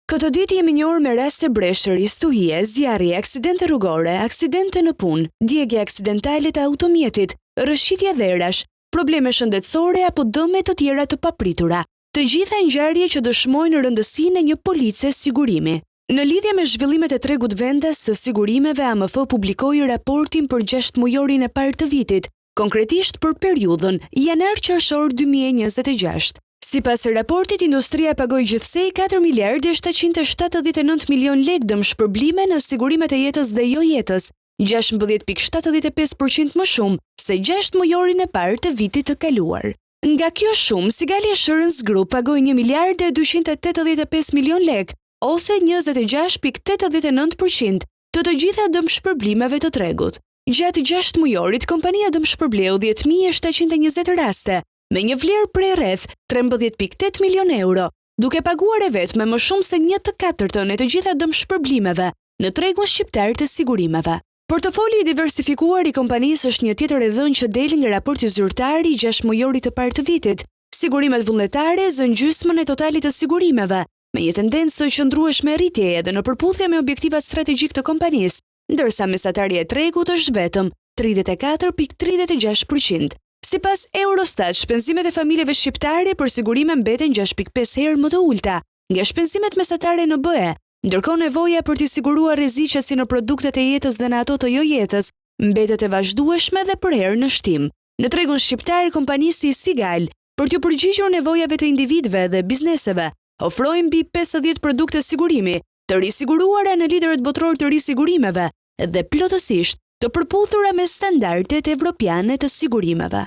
Këtë ditë jemi njohur me raste breshëri, stuhie, zjarri, aksidente rrugore, aksidente në punë, djegje aksidentale të automjetit, rrëshqitje dherash, probleme shëndetësore apo dëme të tjera të papritura. Të gjitha ngjarje që dëshmojnë rëndësinë e një police sigurimi. Në lidhje me zhvillimet e tregut vendas të sigurimeve, AMF publikoi raportin për 6 mujorin e parë të vitit, konkretisht për periudhën janar-qershor 2026. Sipas raportit, industria pagoi gjithsej 4 miliardë 779 milion lekë dëmshpërblime në sigurimet e jetës dhe jo jetës, 16.75% më shumë se 6 mujorin e parë të vitit të kaluar. Nga kjo shumë, Sigali Assurance Group pagoi 1 miliardë 285 milion lekë, ose 26.89% të gjitha dëmshpërblimeve të tregut. Gjatë 6 mujorit, kompania dëmshpërbleu 10.720 raste, me një vlerë prej rreth 13.8 milion euro, duke paguar e vetme më shumë se 1/4 e të gjitha dëmshpërblimeve në tregun shqiptar të sigurimeve. Portofoli i diversifikuar i kompanisë është një tjetër e dhënë që del nga raporti zyrtar i 6 mujorit të parë të vitit. Sigurimet vullnetare zën gjysmën e totalit të sigurimeve, me një tendencë të qëndrueshme rritje edhe në përputhje me objektivat strategjik të kompanisë, ndërsa mesatarja e tregut është vetëm 34.36%. Sipas Eurostat, shpenzimet e familjeve shqiptare për sigurime mbeten 6.5 herë më të ulta nga shpenzimet mesatare në BE, ndërkohë nevoja për të siguruar rreziqet si në produktet e jetës dhe në ato të jo jetës mbetet e vazhdueshme dhe për herë në shtim. Në tregun shqiptar, kompanisë si Sigal, për të përgjigjur nevojave të individëve dhe bizneseve, ofrojnë mbi 50 produkte sigurimi, të risiguruara në liderët botror të risigurimeve dhe plotësisht të përputhura me standardet evropiane të sigurimeve.